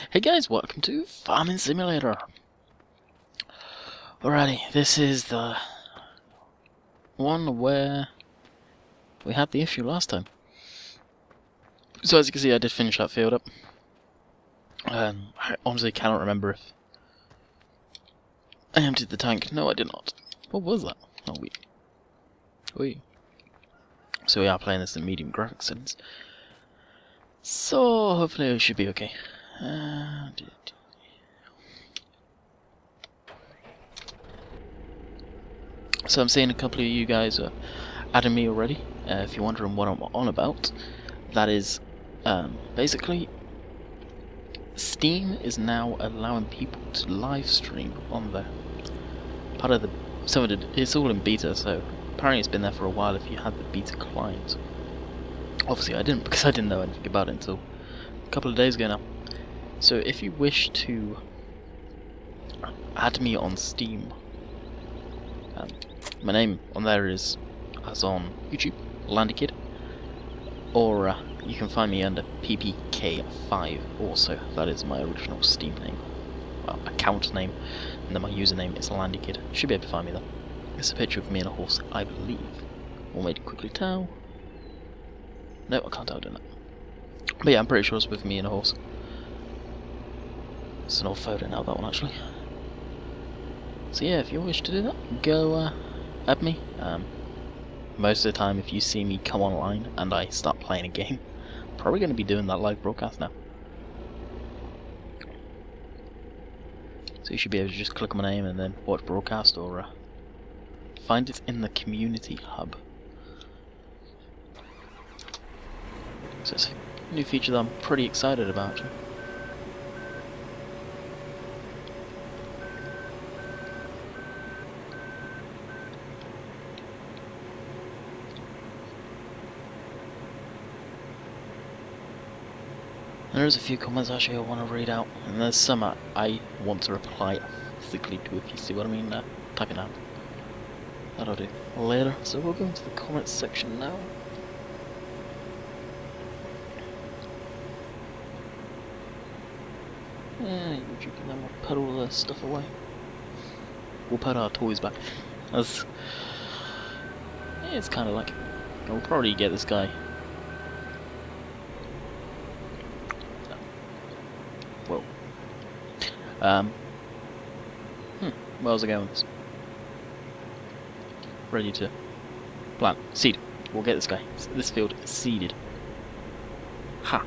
Hey guys, welcome to Farming Simulator. Alrighty, this is the one where we had the issue last time. So as you can see, I did finish that field up. I honestly cannot remember if I emptied the tank. No, I did not. What was that? Oh, wait. So we are playing this in medium graphics settings. So hopefully it should be okay. So I'm seeing a couple of you guys are adding me already. If you're wondering what I'm on about, that is basically Steam is now allowing people to live stream on there. Part of the it's all in beta, so apparently it's been there for a while if you had the beta client. Obviously I didn't, because I didn't know anything about it until a couple of days ago now. So if you wish to add me on Steam, my name on there is, as on YouTube, Landykid, or you can find me under PPK5 also. That is my original Steam name, well, account name, and then my username is Landykid. Should be able to find me though. It's a picture of me and a horse, I believe. Or maybe quickly tell. No, I can't tell doing that. But yeah, I'm pretty sure it's with me and a horse. It's an old photo now, that one actually. So yeah, if you wish to do that, go add me. Most of the time, if you see me come online and I start playing a game, I'm probably going to be doing that live broadcast now. So you should be able to just click on my name and then watch broadcast, or find it in the community hub. So it's a new feature that I'm pretty excited about. There's a few comments actually I want to read out, and there's some I want to reply physically to, if you see what I mean. Type it out. That'll do later. So we'll go into the comments section now. Yeah, YouTube, and then we'll put all the stuff away. We'll put our toys back. That's, yeah, it's kind of like, we'll probably get this guy. Whoa. Where was I going with this? Ready to plant. Seed. We'll get this guy. This field is seeded. Ha.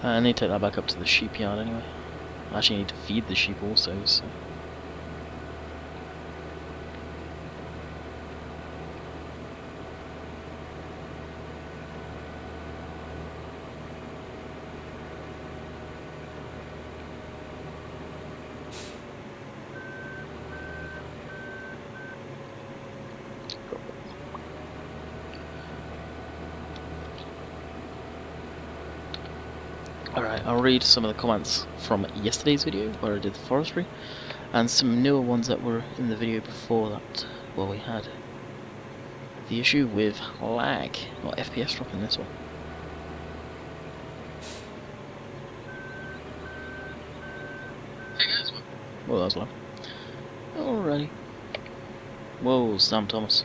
I need to take that back up to the sheep yard anyway. I actually need to feed the sheep also, so... Alright, I'll read some of the comments from yesterday's video where I did the forestry, and some newer ones that were in the video before that, where we had the issue with lag, or FPS drop in this one. Hey guys, well, that was loud. Alrighty. Whoa, Sam Thomas.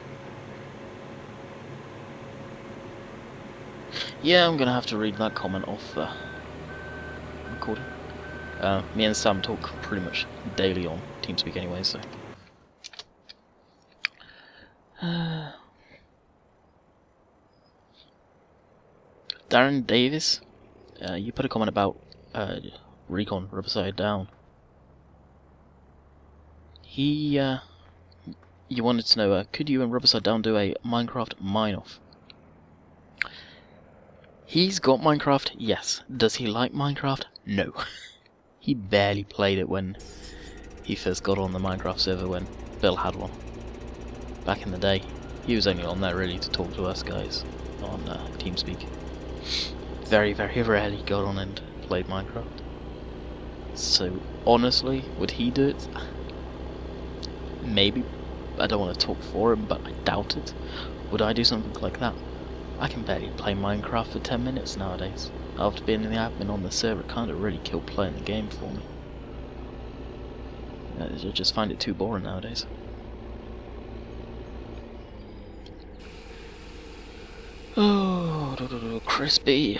Yeah, I'm gonna have to read that comment off recording. Me and Sam talk pretty much daily on TeamSpeak anyway, so... Darren Davis, you put a comment about Recon Riverside Down. He, you wanted to know, could you and Riverside Down do a Minecraft mine-off? He's got Minecraft, yes. Does he like Minecraft? No. He barely played it when he first got on the Minecraft server, when Bill had one. Back in the day, he was only on there really to talk to us guys on TeamSpeak. Very, very rarely got on and played Minecraft. So honestly, would he do it? Maybe. I don't want to talk for him, but I doubt it. Would I do something like that? I can barely play Minecraft for 10 minutes nowadays. After being in the admin on the server, it kind of really killed playing the game for me. I just find it too boring nowadays. Oh, crispy.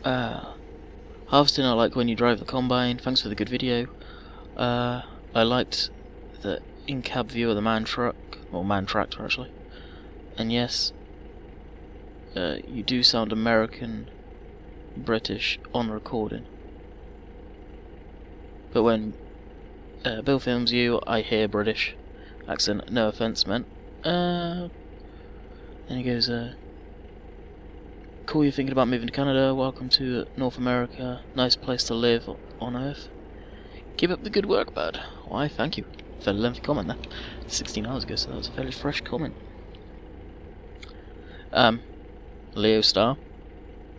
Harvesting, I like when you drive the combine. Thanks for the good video. I liked the in-cab view of the man truck, or man tractor actually. And yes, you do sound American, British on recording. But when Bill films you, I hear British accent. No offense, man. And he goes, cool, you're thinking about moving to Canada. Welcome to North America. Nice place to live on Earth. Keep up the good work, bud. Why, thank you. Fairly lengthy comment there. 16 hours ago, so that was a fairly fresh comment. Leo Star,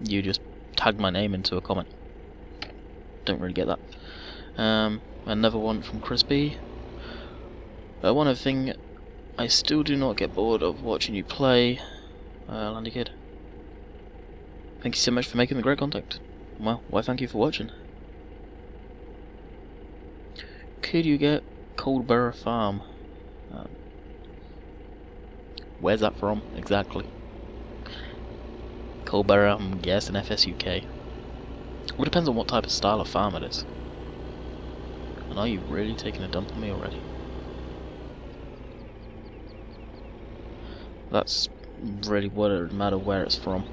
you just tagged my name into a comment. Don't really get that. Another one from Crispy. One other thing, I still do not get bored of watching you play, Landykid. Thank you so much for making the great contact. Well, why thank you for watching. Could you get Coldborough Farm? Where's that from, exactly? Coldborough, I'm guessing FSUK. Well, it depends on what type of style of farm it is. And are you really taking a dump on me already? That's really what it would matter where it's from.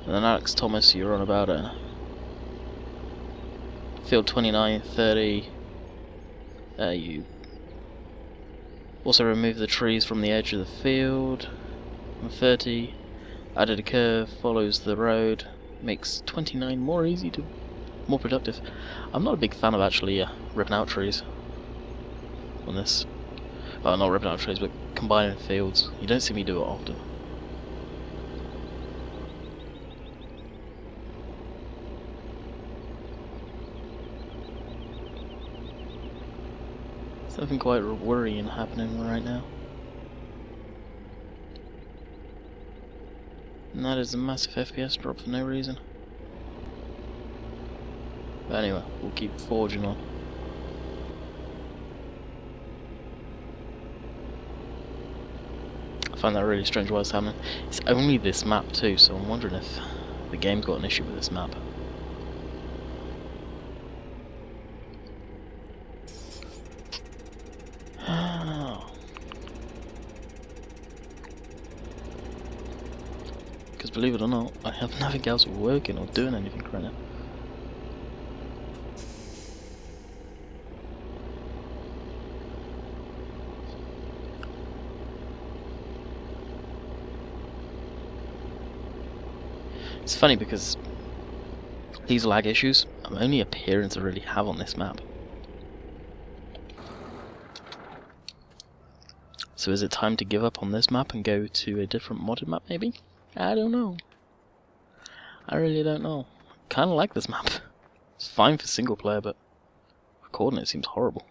And then Alex Thomas, you're on about field 29, 30. You also remove the trees from the edge of the field. And 30, added a curve, follows the road, makes 29 more productive. I'm not a big fan of actually ripping out trees on this. Well, not ripping out trees, but combining fields. You don't see me do it often. Something quite worrying happening right now. And that is a massive FPS drop for no reason. But anyway, we'll keep forging on. I find that really strange why it's happening. It's only this map too, so I'm wondering if the game's got an issue with this map. Because believe it or not, I have nothing else working or doing anything right now. It's funny because these lag issues I'm only appearing to really have on this map. So is it time to give up on this map and go to a different modded map maybe? I don't know. I really don't know. Kinda like this map. It's fine for single player, but recording it seems horrible.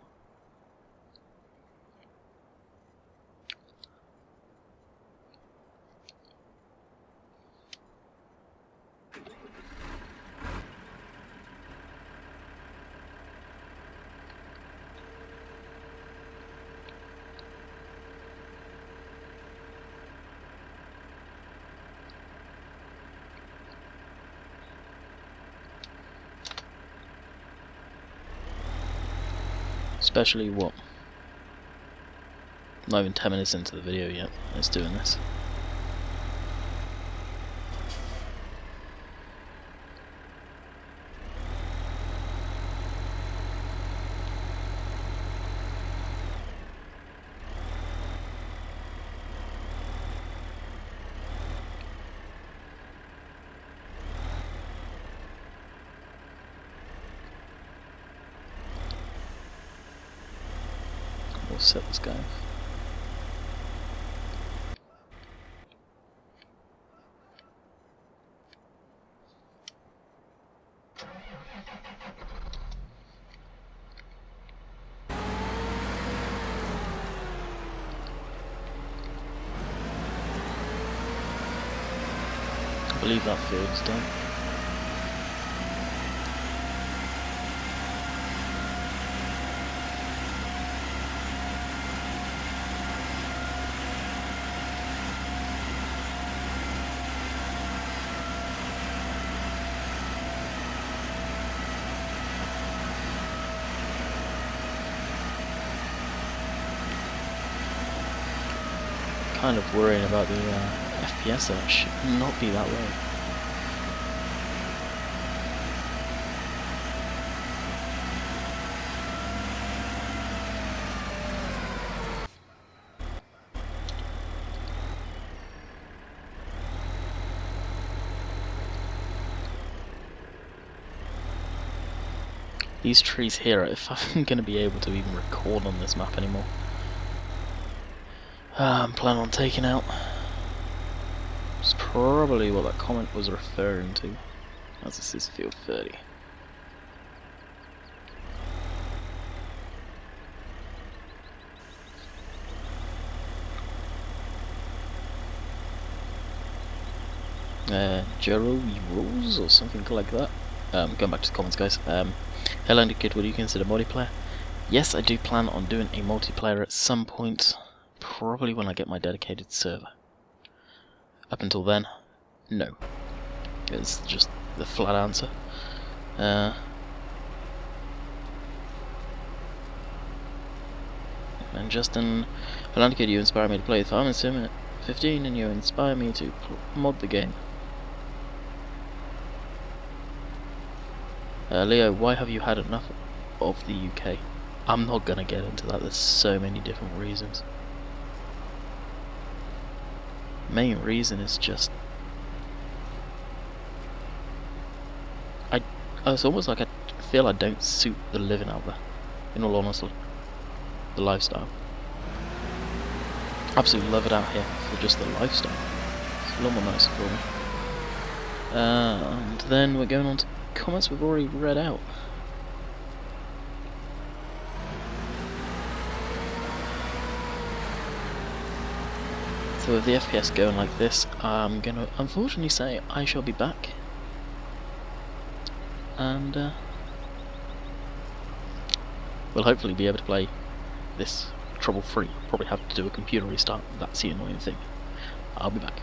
Especially what? Not even 10 minutes into the video yet, it's doing this. We'll set this guy off. I believe that field's done. Kind of worrying about the FPS, and it should not be that way. These trees here, if I'm going to be able to even record on this map anymore. I'm planning on taking out. It's probably what that comment was referring to, as this is field 30. Jero rules or something like that. Going back to the comments, guys. Hey Landykid, would you consider multiplayer? Yes, I do plan on doing a multiplayer at some point. Probably when I get my dedicated server. Up until then, no. It's just the flat answer. And Justin, Landykid, you inspire me to play Farming Sim at 15, and you inspire me to mod the game. Leo, why have you had enough of the UK? I'm not gonna get into that. There's so many different reasons. Main reason is just it's almost like I feel I don't suit the living out there, in all honesty. The lifestyle. Absolutely love it out here for just the lifestyle. It's a lot more nicer for me. And then we're going on to comments we've already read out. So with the FPS going like this, I'm gonna unfortunately say I shall be back, and we'll hopefully be able to play this trouble-free. Probably have to do a computer restart, that's the annoying thing. I'll be back.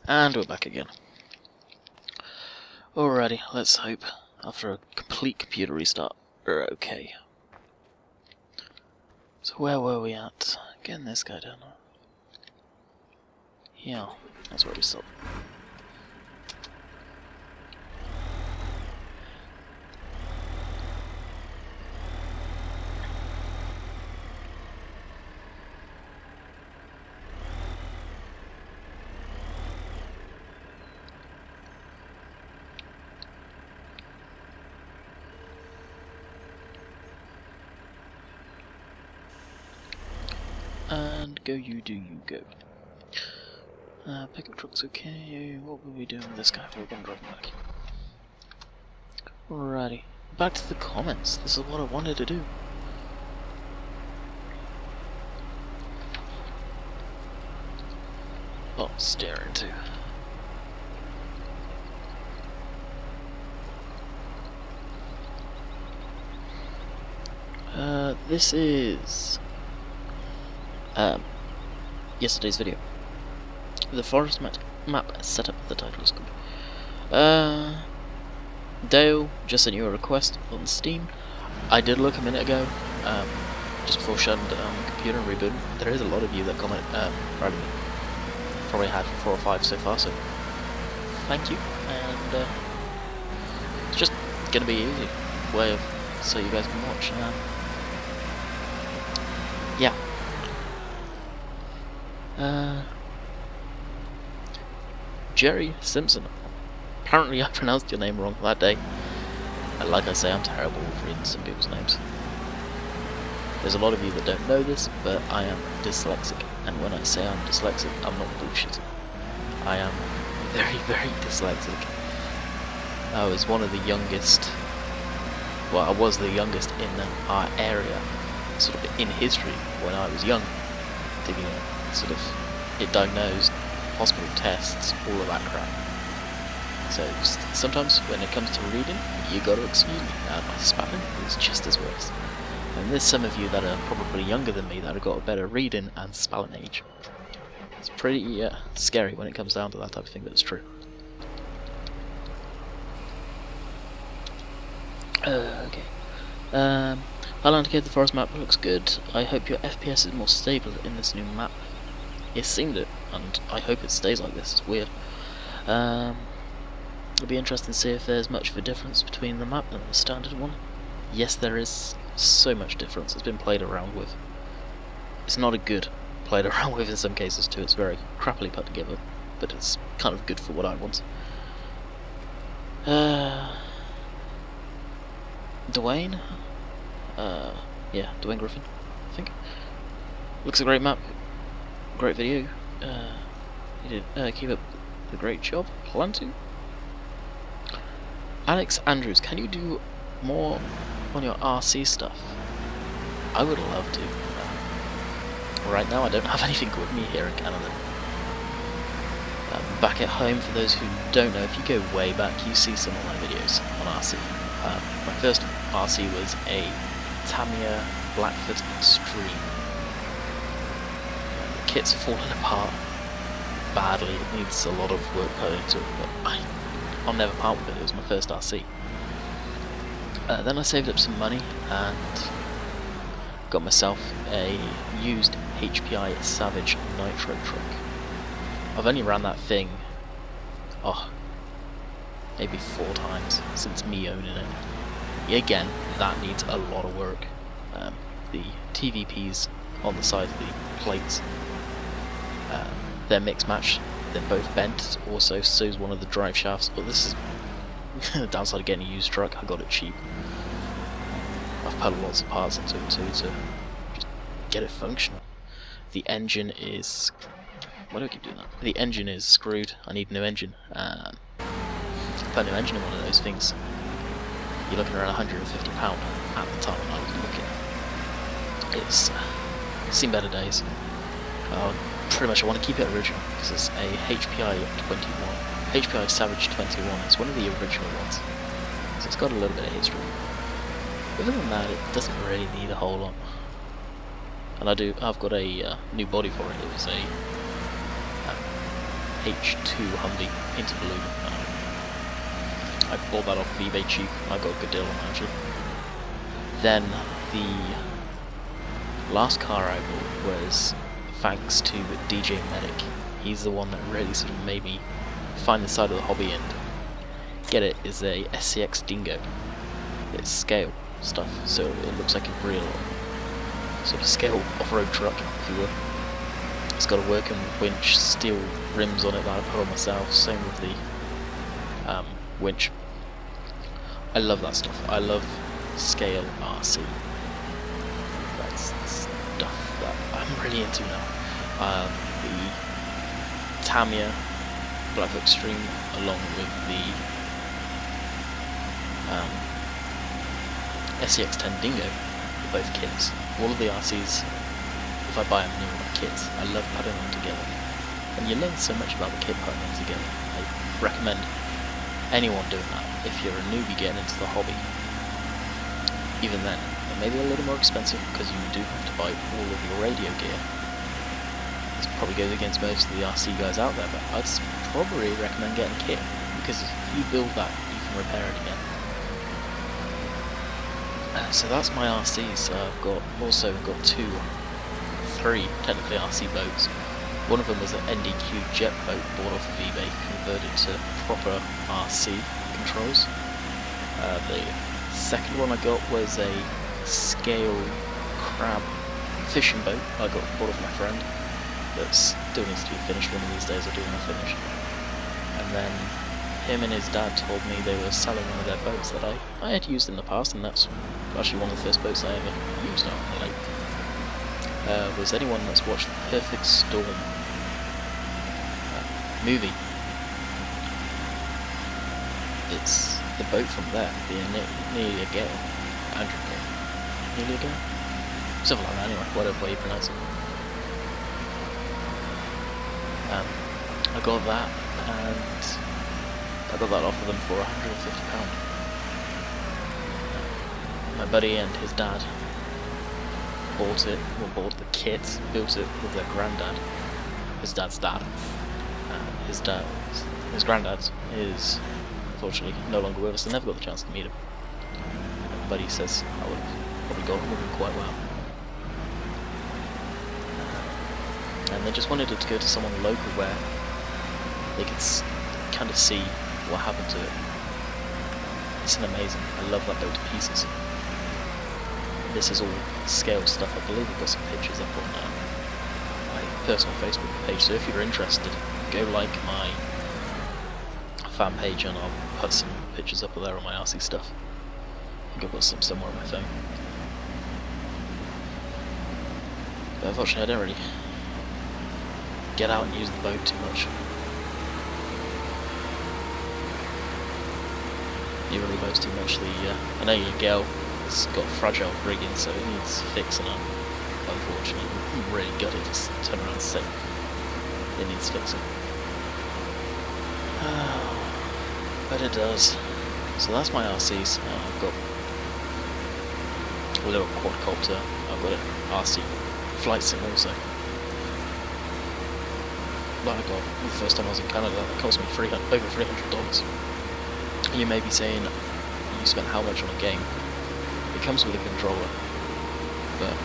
And we're back again. Alrighty, let's hope after a complete computer restart we're okay. So where were we at? Getting this guy down. Yeah, that's where we stopped. And go you do you go. Pickup truck's okay. What will we do with this guy if we're going to drive him back? Alrighty. Back to the comments. This is what I wanted to do. Oh, staring too. This is yesterday's video. The forest map set up with the Telescopic. Dale just sent you a request on Steam. I did look a minute ago, just before shutting the computer and rebooting. There is a lot of you that comment randomly. Probably had 4 or 5 so far, so thank you. And it's just gonna be easy way of so you guys can watch. Yeah. Jerry Simpson. Apparently I pronounced your name wrong that day. And like I say, I'm terrible with reading some people's names. There's a lot of you that don't know this, but I am dyslexic. And when I say I'm dyslexic, I'm not bullshitting. I am very, very dyslexic. I was one of the youngest, well, I was the youngest in our area, sort of in history, when I was young, to sort of get diagnosed, hospital tests, all of that crap. So sometimes when it comes to reading, you gotta excuse me, my spelling is just as worse. And there's some of you that are probably younger than me that have got a better reading and spelling age. It's pretty scary when it comes down to that type of thing, but it's true. Okay. Hi Landykid, the forest map looks good. I hope your FPS is more stable in this new map. It seemed it, and I hope it stays like this. It's weird. It'll be interesting to see if there's much of a difference between the map and the standard one. Yes, there is so much difference. It's been played around with. It's not a good played around with in some cases too. It's very crappily put together, but it's kind of good for what I want. Dwayne? Yeah, Dwayne Griffin, I think. Looks a great map. Great video. You did keep up the great job. Plan to. Alex Andrews, can you do more on your RC stuff? I would love to. Right now I don't have anything with me here in Canada. Back at home, for those who don't know, if you go way back, you see some of my videos on RC. My first RC was a Tamiya Blackfoot Extreme. The kit's fallen apart badly, it needs a lot of work put into it, but I'll never part with it. It was my first RC. Then I saved up some money and got myself a used HPI Savage Nitro truck. I've only ran that thing, maybe 4 times since me owning it. Again, that needs a lot of work. The TVPs on the side of the plates, they're mixed match. They're both bent. Also, so is one of the drive shafts. But this is the downside of getting a used truck. I got it cheap. I've put lots of parts into it too to just get it functional. The engine is... Why do I keep doing that? The engine is screwed. I need a new engine. Put a new engine in one of those things, you're looking around £150 at the time when I was looking. It's seen better days. Pretty much I want to keep it original because it's a HPI 21, HPI Savage 21. It's one of the original ones, so it's got a little bit of history. Other than that, it doesn't really need a whole lot. And I've got a new body for it. It was a H2 Humvee painted blue. I bought that off of eBay cheap. I got a good deal on it actually. Then the last car I bought was thanks to DJ Medic. He's the one that really sort of made me find the side of the hobby and get it. Is a SCX Dingo. It's scale stuff, so it looks like a real sort of scale off-road truck, if you will. It's got a working winch, steel rims on it that I put on myself. Same with the winch. I love that stuff. I love scale RC. That's the stuff that I'm really into now. The Tamiya Blackfoot Extreme, along with the SCX-10 Dingo, are both kits. All of the RCs, if I buy them new, are kits. I love putting them together, and you learn so much about the kit putting them together. I recommend anyone doing that if you're a newbie getting into the hobby. Even then, it may be a little more expensive because you do have to buy all of your radio gear. This probably goes against most of the RC guys out there, but I'd probably recommend getting a kit, because if you build that, you can repair it again. So that's my RC. So I've also got 3 technically RC boats. One of them was an NDQ jet boat bought off of eBay, converted to proper RC controls. The second one I got was a scale crab fishing boat I got bought off my friend. That still needs to be finished one of these days. I do want to finish. And then him and his dad told me they were selling one of their boats that I had used in the past, and that's actually one of the first boats I ever used out on the lake. Was anyone that's watched the Perfect Storm movie? It's the boat from there being nearly a gale. Andrew gale. Nearly a gale? Something like that anyway, whatever way you pronounce it. I got that, and I got that off of them for £150. My buddy and his dad bought it, or bought the kit, built it with their granddad, his dad's dad. His granddad is unfortunately no longer with us, and never got the chance to meet him. My buddy says I would have probably got on with him quite well. And they just wanted it to go to someone local where they could kind of see what happened to it. It's an amazing. I love that boat to pieces. This is all scale stuff. I believe I've got some pictures up on my personal Facebook page, so if you're interested, go like my fan page and I'll put some pictures up there on my RC stuff. I think I've got some somewhere on my phone. But unfortunately I don't really get out and use the boat too much. It really boats too much. I know your gale has got fragile rigging, so it needs fixing up. Unfortunately, you really got it. Just turn around and say it needs fixing. But it does. So that's my RCs. I've got a little quadcopter. I've got an RC flight sim also. That I got the first time I was in Canada. That cost me over $300. You may be saying, you spent how much on a game? It comes with a controller, but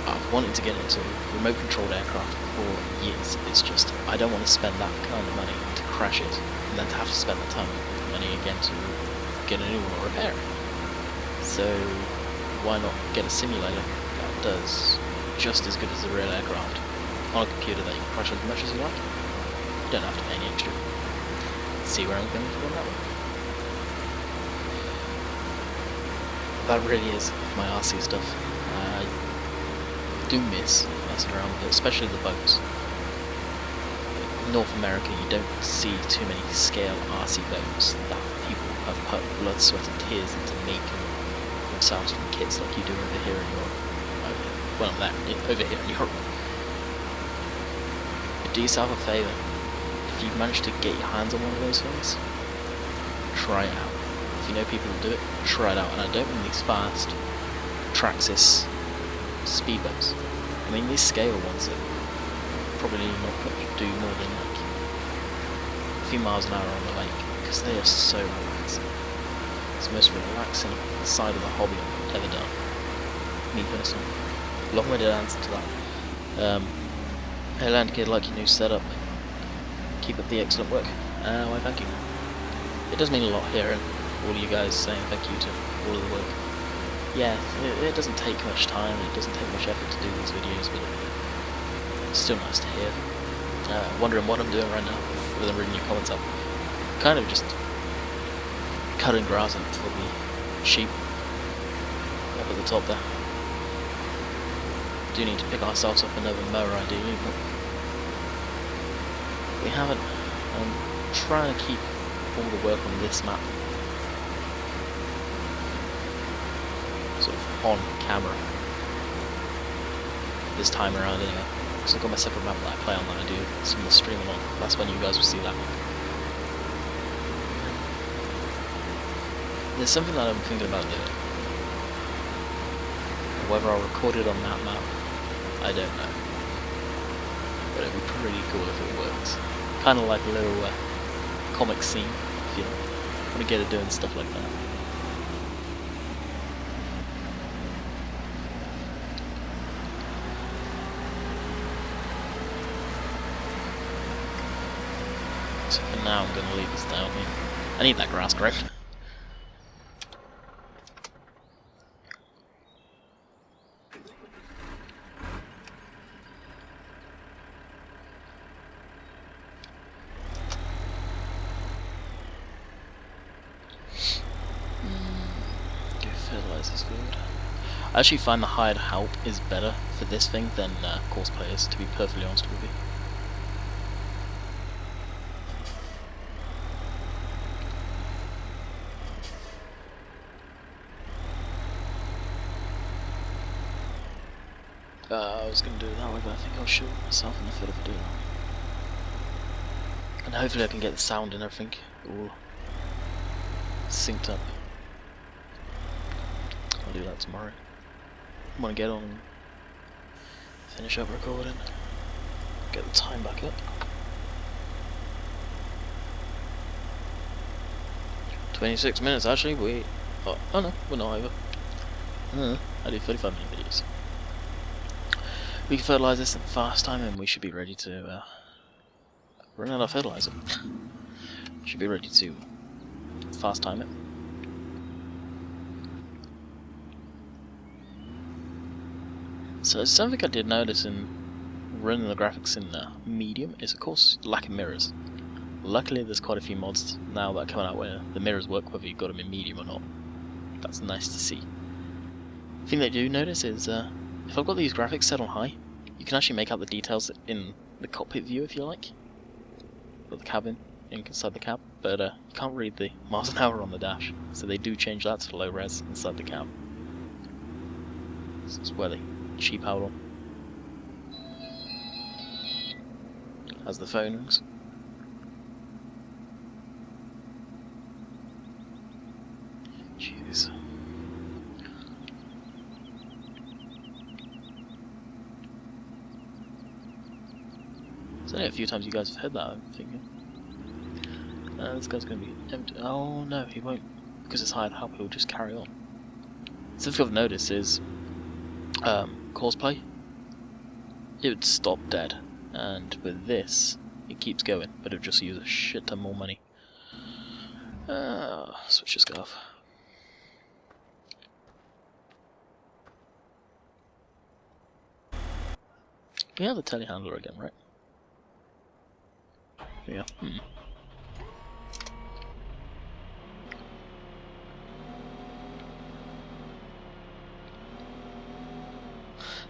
I've wanted to get into remote controlled aircraft for years. It's just, I don't want to spend that kind of money to crash it, and then to have to spend the time and money again to get a new one or repair it. So why not get a simulator that does just as good as a real aircraft on a computer that you can crash as much as you like? You don't have to pay any extra. See where I'm going from that one? That really is my RC stuff. I do miss messing around with it, especially the boats. In North America you don't see too many scale RC boats that people have put blood, sweat and tears into making themselves from kits like you do over here in Europe. Well, over here in Europe. But do yourself a favour. If you've managed to get your hands on one of those things, try it out. If you know people who do it, try it out. And I don't mean these fast Traxxas speedboats. I mean these scale ones that probably not do more than like a few miles an hour on the lake, because they are so relaxing. It's the most relaxing side of the hobby I've ever done. Me personally. Long-winded answer to that. Hey Landykid, like your new setup. Keep up the excellent work. Why thank you. It does mean a lot hearing all you guys saying thank you to all of the work. Yeah, it doesn't take much time, it doesn't take much effort to do these videos, but it's still nice to hear. Wondering what I'm doing right now, other than reading your comments up. Kind of just cutting grass up for the sheep up at the top there. Do need to pick ourselves up another mower ideally, but we haven't. I'm trying to keep all the work on this map sort of on camera this time around anyway, because I've got my separate map that I play on that I do some of the streaming on. That's when you guys will see that one. There's something that I'm thinking about doing. Whether I'll record it on that map, I don't know. But it'd be pretty cool if it works. Kind of like a little comic scene, if you want to get it doing stuff like that. So for now I'm going to leave this down here. I need that grass correct. I actually find the hired help is better for this thing than course players, to be perfectly honest with you. I was going to do it that way, but I think I'll shoot myself in the foot if I do that. And hopefully I can get the sound and everything all synced up. I'll do that tomorrow. I want to get on and finish up recording. Get the time back up. 26 minutes actually, oh no, we're not over. I do 35-minute videos. We can fertilise this in fast time and we should be ready to run out of fertilizer. Should be ready to fast time it. So something I did notice in running the graphics in medium is of course lack of mirrors. Luckily there's quite a few mods now that are coming out where the mirrors work whether you've got them in medium or not. That's nice to see. The thing that I do notice is if I've got these graphics set on high, you can actually make out the details in the cockpit view if you like. Or the cabin, inside the cab, but you can't read the miles an hour on the dash, so they do change that to low res inside the cab. This is where they cheap out on. As the phone rings. Jeez. There's only a few times you guys have heard that, I'm thinking. This guy's going to be empty. Oh no, he won't. Because it's hired help, he'll just carry on. Something I've noticed is courseplay, it would stop dead. And with this, it keeps going, but it'll just use a shit ton more money. Switch this guy off. We have the telehandler again, right? Yeah.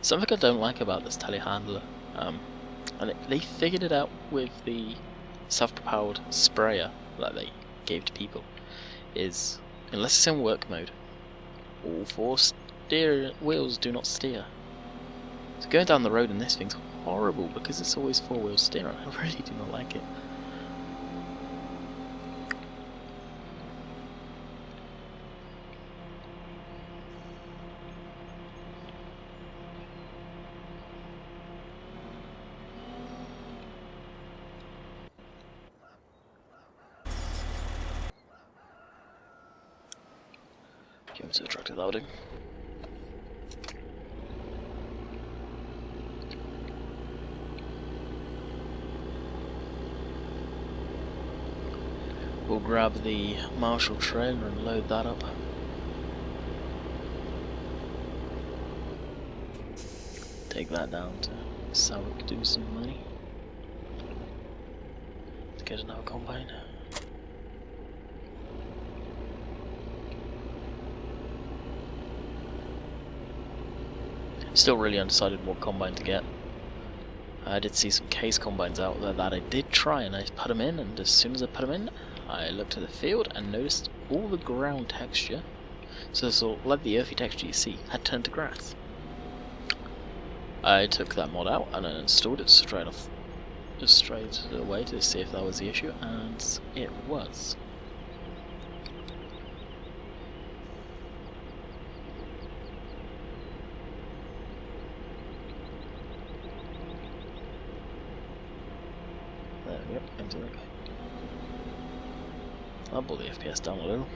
Something I don't like about this telehandler, and they figured it out with the self-propelled sprayer that they gave to people, is unless it's in work mode, all four wheels do not steer. So going down the road in this thing's horrible because it's always four-wheel steering. I really do not like it. Give him to the tractor loading. We'll grab the Marshall trailer and load that up. Take that down to sell it, do some money. To get another combine. Still really undecided what combine to get. I did see some case combines out there that I did try, and I put them in, and as soon as I put them in, I looked at the field and noticed all the ground texture, so like the earthy texture you see, had turned to grass. I took that mod out and I installed it straight away to see if that was the issue, and it was. There we go, into that guy. I'll pull the FPS down a little.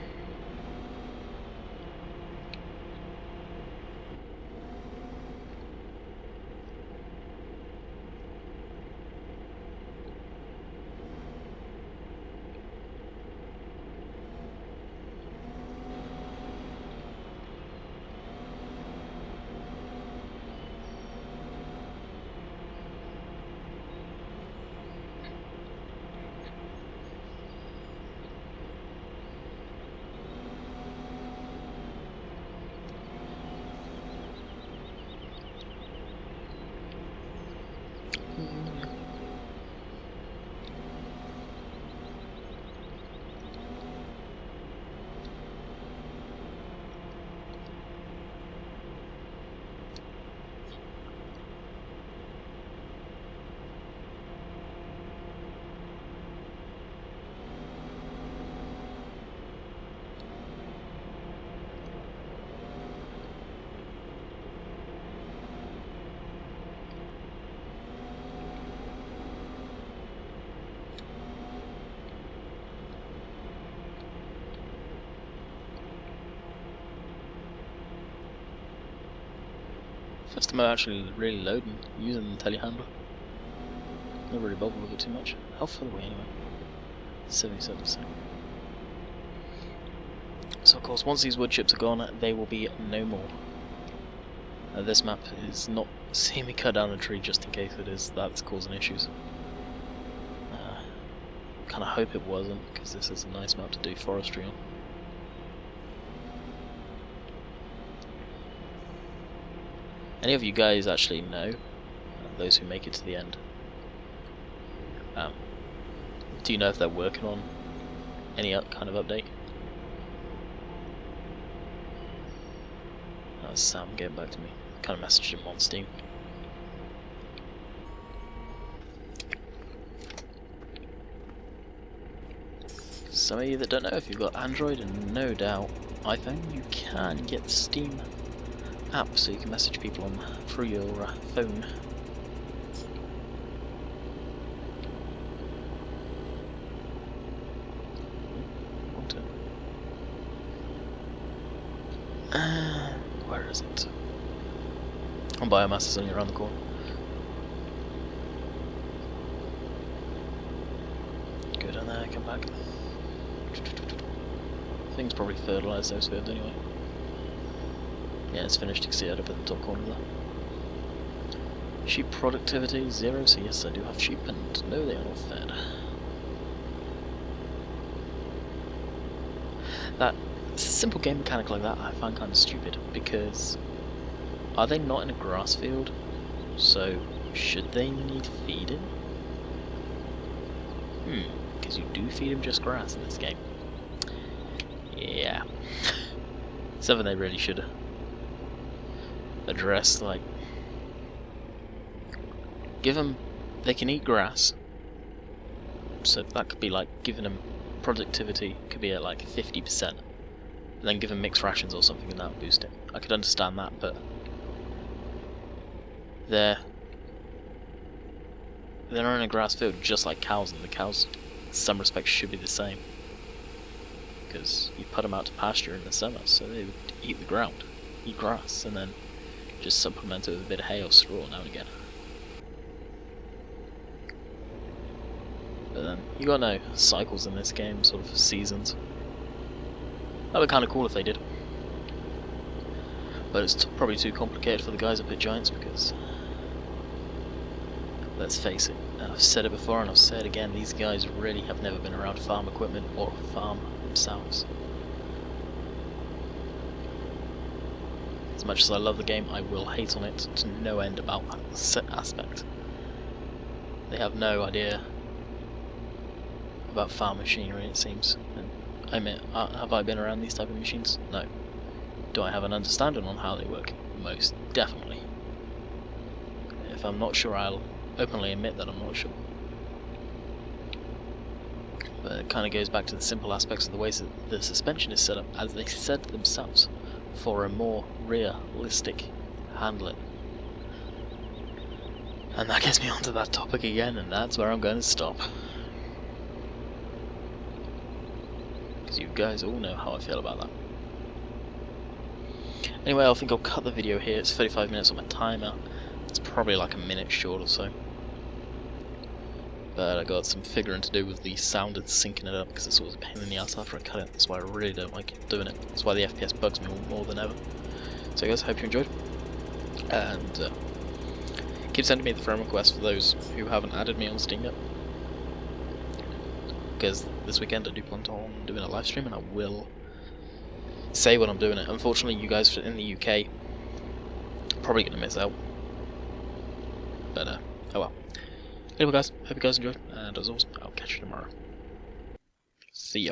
First time I'm actually really loading using the telehandler. Not really bothered with it too much. How far away anyway? 77%. So of course, once these wood chips are gone, they will be no more. This map is not seeing me cut down a tree just in case it is that's causing issues. Kind of hope it wasn't, because this is a nice map to do forestry on. Any of you guys actually know, those who make it to the end, do you know if they're working on any kind of update? That's Sam getting back to me. Kind of messaged him on Steam. Some of you that don't know, if you've got Android and no doubt iPhone, you can get the Steam app so you can message people on through your phone. Where is it? On biomass is only around the corner. Go down there, come back. Thing's probably fertilised those fields anyway. Yeah, it's finished. You can see it up in the top corner there. Sheep productivity 0, so yes, I do have sheep, and no, they are not fed. That simple game mechanic like that I find kind of stupid, because are they not in a grass field? So should they need feeding? Because you do feed them just grass in this game. Yeah. Something they really should address, like, give them, they can eat grass, so that could be like giving them productivity, could be at like 50%, and then give them mixed rations or something and that would boost it. I could understand that, but they're in a grass field just like cows, and the cows in some respects should be the same, because you put them out to pasture in the summer, so they would eat the ground, eat grass, and then just supplement it with a bit of hay or straw now and again. But then, you gotta know, cycles in this game, sort of seasons. That would be kind of cool if they did. But it's probably too complicated for the guys up at Giants, because, let's face it, I've said it before and I'll say it again, these guys really have never been around farm equipment or farm themselves. As much as I love the game, I will hate on it to no end about that set aspect. They have no idea about farm machinery, it seems. And I admit, have I been around these type of machines? No. Do I have an understanding on how they work? Most definitely. If I'm not sure, I'll openly admit that I'm not sure. But it kind of goes back to the simple aspects of the ways that the suspension is set up, as they said themselves, for a more realistic handling. And that gets me onto that topic again, and that's where I'm going to stop. Because you guys all know how I feel about that. Anyway, I think I'll cut the video here. It's 35 minutes on my timer. It's probably like a minute short or so. But I got some figuring to do with the sound and syncing it up, because it's always a pain in the ass after I cut it. That's why I really don't like doing it. That's why the FPS bugs me more than ever. So guys, I hope you enjoyed. And keep sending me the friend requests for those who haven't added me on Steam yet. Because this weekend I do plan on doing a live stream, and I will say when I'm doing it. Unfortunately, you guys in the UK are probably going to miss out. But, oh well. Anyway guys, hope you guys enjoyed, and as always, I'll catch you tomorrow. See ya.